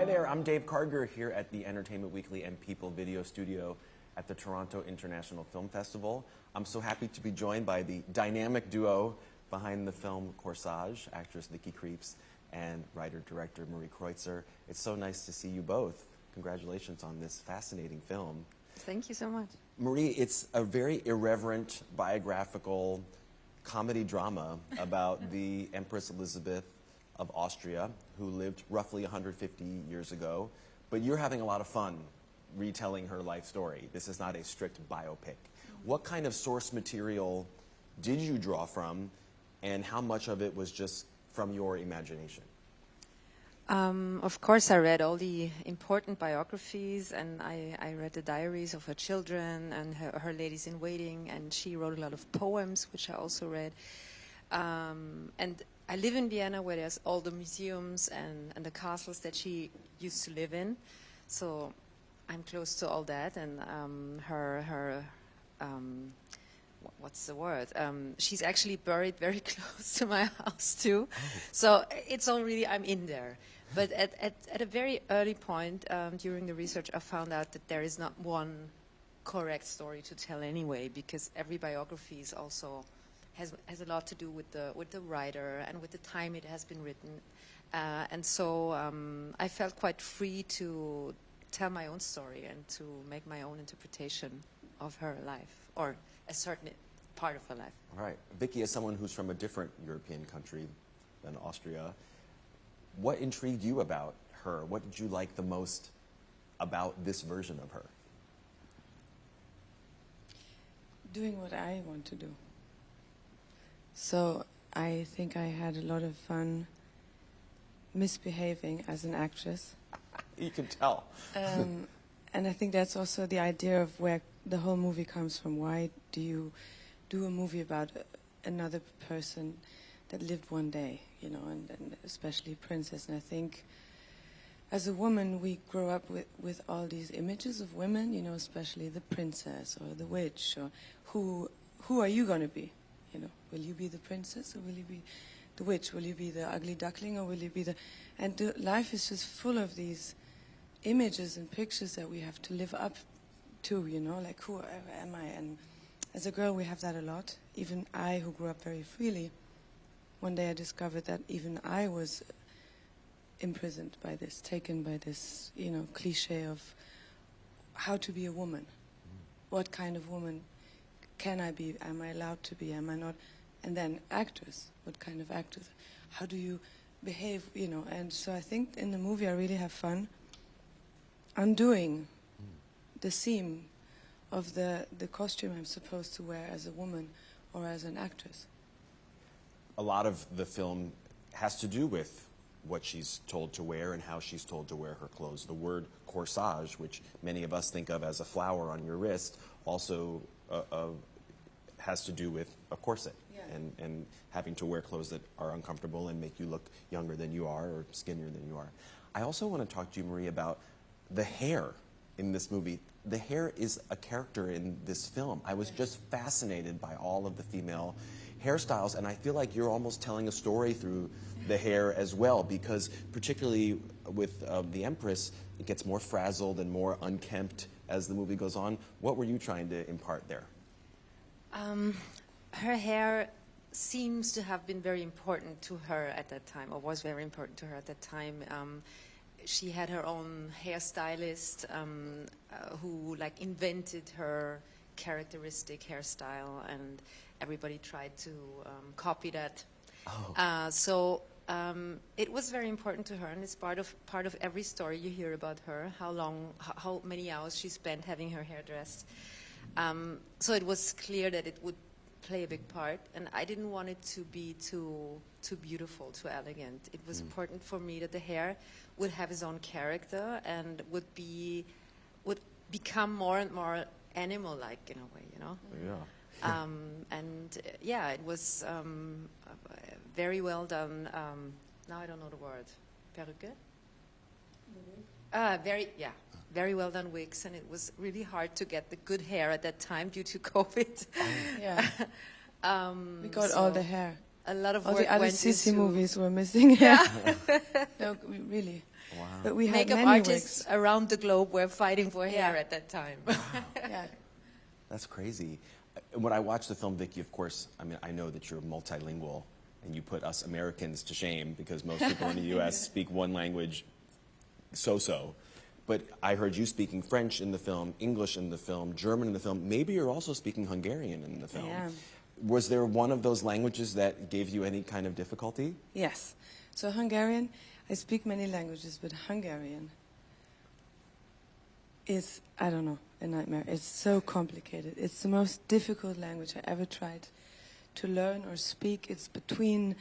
Hi there, I'm Dave Karger here at the Entertainment Weekly and People video studio at the Toronto International Film Festival. I'm so happy to be joined by the dynamic duo behind the film Corsage, actress Vicky Krieps and writer-director Marie Kreutzer. It's so nice to see you both. Congratulations on this fascinating film. Thank you so much. Marie, it's a very irreverent, biographical comedy drama about the Empress Elizabeth of Austria, who lived roughly 150 years ago. But you're having a lot of fun retelling her life story. This is not a strict biopic. What kind of source material did you draw from, and how much of it was just from your imagination? Of course, I read all the important biographies, and I read the diaries of her children and her ladies in waiting, and she wrote a lot of poems, which I also read. And I live in Vienna, where there's all the museums and the castles that she used to live in. So I'm close to all that, and what's the word? She's actually buried very close to my house too. Oh. So it's all really, I'm in there. But at a very early point during the research, I found out that there is not one correct story to tell anyway, because every biography is also has a lot to do with the writer and with the time it has been written. And so I felt quite free to tell my own story and to make my own interpretation of her life, or a certain part of her life. All right. Vicky, as someone who's from a different European country than Austria, what intrigued you about her? What did you like the most about this version of her? Doing what I want to do. So I think I had a lot of fun misbehaving as an actress. You can tell. And I think that's also the idea of where the whole movie comes from. Why do you do a movie about another person that lived one day, you know, and especially princess? And I think as a woman, we grow up with all these images of women, you know, especially the princess or the witch, or who are you going to be? You know, will you be the princess, or will you be the witch? Will you be the ugly duckling, or will you be the... And life is just full of these images and pictures that we have to live up to, you know, like who am I? And as a girl, we have that a lot. Even I, who grew up very freely, one day I discovered that even I was imprisoned by this, taken by this, you know, cliche of how to be a woman. What kind of woman can I be? Am I allowed to be? Am I not? And then actress. What kind of actress? How do you behave? You know. And so I think in the movie I really have fun undoing the seam of the costume I'm supposed to wear as a woman or as an actress. A lot of the film has to do with what she's told to wear and how she's told to wear her clothes. The word corsage, which many of us think of as a flower on your wrist, also has to do with a corset. Yeah. And having to wear clothes that are uncomfortable and make you look younger than you are or skinnier than you are. I also want to talk to you, Marie, about the hair in this movie. The hair is a character in this film. I was just fascinated by all of the female hairstyles, and I feel like you're almost telling a story through the hair as well, because particularly with the Empress, it gets more frazzled and more unkempt as the movie goes on. What were you trying to impart there? Her hair seems to have been very important to her at that time, or was very important to her at that time. She had her own hairstylist who like invented her characteristic hairstyle, and everybody tried to copy that. Oh. So it was very important to her, and it's part of every story you hear about her. How many hours she spent having her hair dressed. So it was clear that it would play a big part, and I didn't want it to be too beautiful, too elegant. It was important for me that the hair would have its own character and would become more and more animal-like in a way, you know. Yeah. It was very well done. Now I don't know the word. Perruque? Very well done wigs, and it was really hard to get the good hair at that time due to COVID. Yeah. We got all the hair. a lot of All work the other went Sissi into movies were missing. Yeah. No, really. Wow. But we had makeup many artists wigs. around the globe were fighting for hair Yeah. at that time. Yeah. That's crazy. When I watch the film, Vicky, of course, I mean, I know that you're multilingual, and you put us Americans to shame because most people in the U.S. speak one language so-so. But I heard you speaking French in the film, English in the film, German in the film. Maybe you're also speaking Hungarian in the film. I am. Was there one of those languages that gave you any kind of difficulty? Yes. So Hungarian, I speak many languages, but Hungarian is, I don't know, a nightmare. It's so complicated. It's the most difficult language I ever tried to learn or speak. It's between,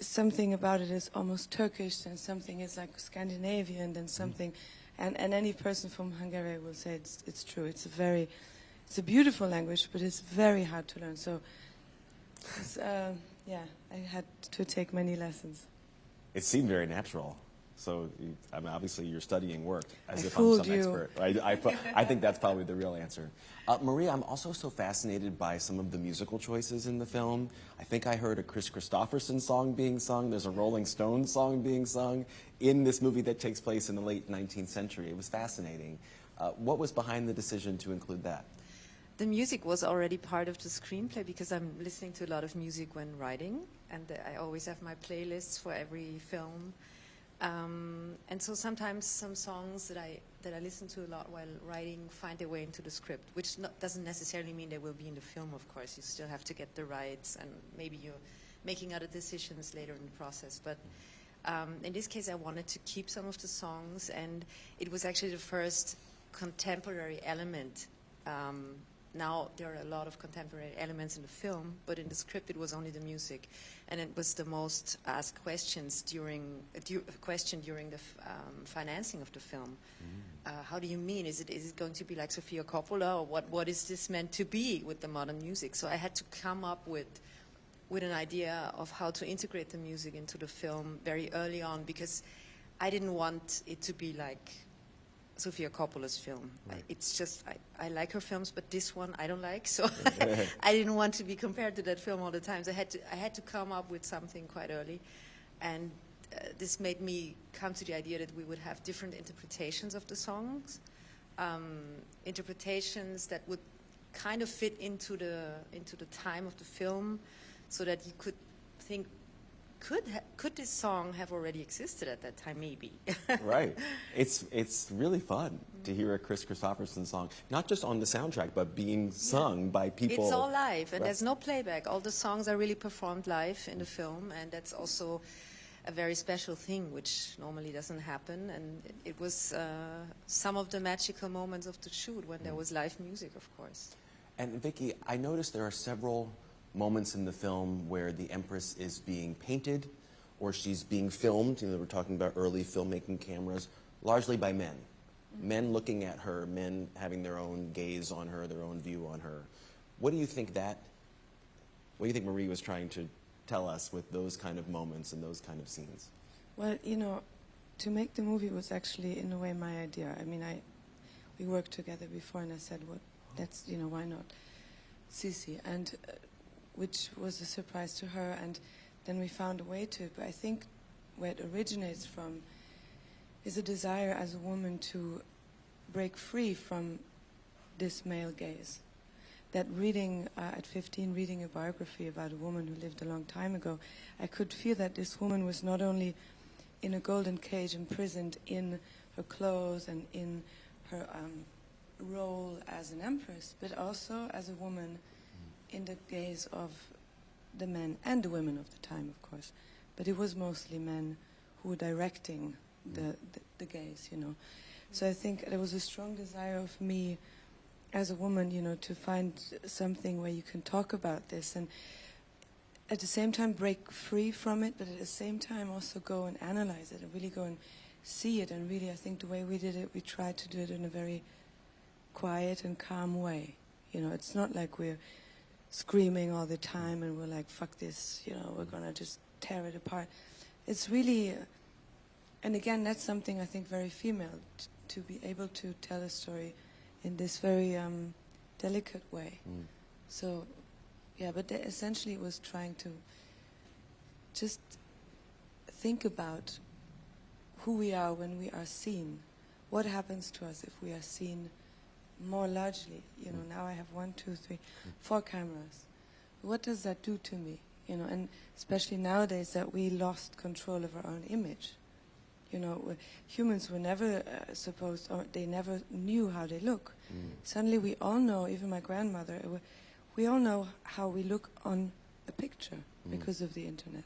something about it is almost Turkish, and something is like Scandinavian, and something, and any person from Hungary will say it's true. It's a beautiful language, but it's very hard to learn. So, yeah, I had to take many lessons. It seemed very natural. So, I mean, obviously, your studying worked, as I if I'm fooled some you. expert. I think that's probably the real answer. Maria, I'm also so fascinated by some of the musical choices in the film. I think I heard a Chris Christopherson song being sung. There's a Rolling Stones song being sung in this movie that takes place in the late 19th century. It was fascinating. What was behind the decision to include that? The music was already part of the screenplay because I'm listening to a lot of music when writing, and I always have my playlists for every film. And so sometimes some songs that I listen to a lot while writing find their way into the script, which doesn't necessarily mean they will be in the film, of course. You still have to get the rights, and maybe you're making other decisions later in the process. But in this case, I wanted to keep some of the songs, and it was actually the first contemporary element. Now there are a lot of contemporary elements in the film, but in the script it was only the music, and it was the most asked questions during the financing of the film. How do you mean? Is it going to be like Sofia Coppola, or what is this meant to be with the modern music? So I had to come up with an idea of how to integrate the music into the film very early on, because I didn't want it to be like Sofia Coppola's film. Right. It's just, I like her films, but this one I don't like, so I didn't want to be compared to that film all the time. So I had to come up with something quite early, and this made me come to the idea that we would have different interpretations of the songs, interpretations that would kind of fit into the time of the film, so that you could think, could this song have already existed at that time? Maybe. Right. It's really fun to hear a Chris Christopherson song, not just on the soundtrack, but being sung by people. It's all live, and Right. there's no playback. All the songs are really performed live in the film, and that's also a very special thing, which normally doesn't happen. And it was some of the magical moments of the shoot when there was live music, of course. And Vicky, I noticed there are several moments in the film where the Empress is being painted or she's being filmed. You know, we're talking about early filmmaking cameras, largely by men. Men looking at her, men having their own gaze on her, their own view on her. What do you think Marie was trying to tell us with those kind of moments and those kind of scenes? Well, you know, to make the movie was actually, in a way, my idea. I mean, we worked together before, and I said, well, that's, you know, why not Sissi? And which was a surprise to her, and then we found a way to. But I think where it originates from is a desire as a woman to break free from this male gaze. That reading, at 15, reading a biography about a woman who lived a long time ago, I could feel that this woman was not only in a golden cage imprisoned in her clothes and in her role as an empress, but also as a woman in the gaze of the men and the women of the time, of course. But it was mostly men who were directing the gaze, you know. So I think there was a strong desire of me as a woman, you know, to find something where you can talk about this and at the same time break free from it, but at the same time also go and analyze it and really go and see it. And really, I think the way we did it, we tried to do it in a very quiet and calm way. You know, it's not like we're screaming all the time and we're like, fuck this, you know, we're gonna just tear it apart. It's really, and again, that's something I think very female, to be able to tell a story in this very delicate way. So, yeah, but essentially it was trying to just think about who we are when we are seen. What happens to us if we are seen more largely? You know, now I have 1, 2, 3, 4 cameras. What does that do to me? You know, and especially nowadays that we lost control of our own image. You know, humans were never supposed, or they never knew how they look. Suddenly we all know, even my grandmother, we all know how we look on a picture because of the internet.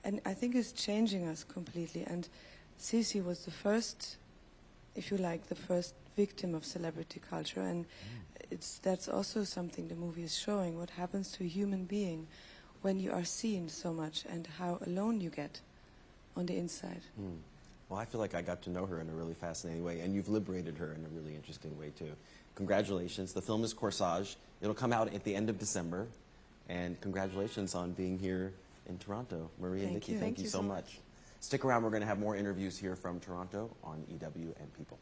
And I think it's changing us completely. And Sisi was the first, if you like, the first victim of celebrity culture. And that's also something the movie is showing, what happens to a human being when you are seen so much and how alone you get on the inside. Well, I feel like I got to know her in a really fascinating way, and you've liberated her in a really interesting way, too. Congratulations. The film is Corsage. It'll come out at the end of December, and congratulations on being here in Toronto. Marie and Nikki, thank you so much. Stick around. We're going to have more interviews here from Toronto on EW and People.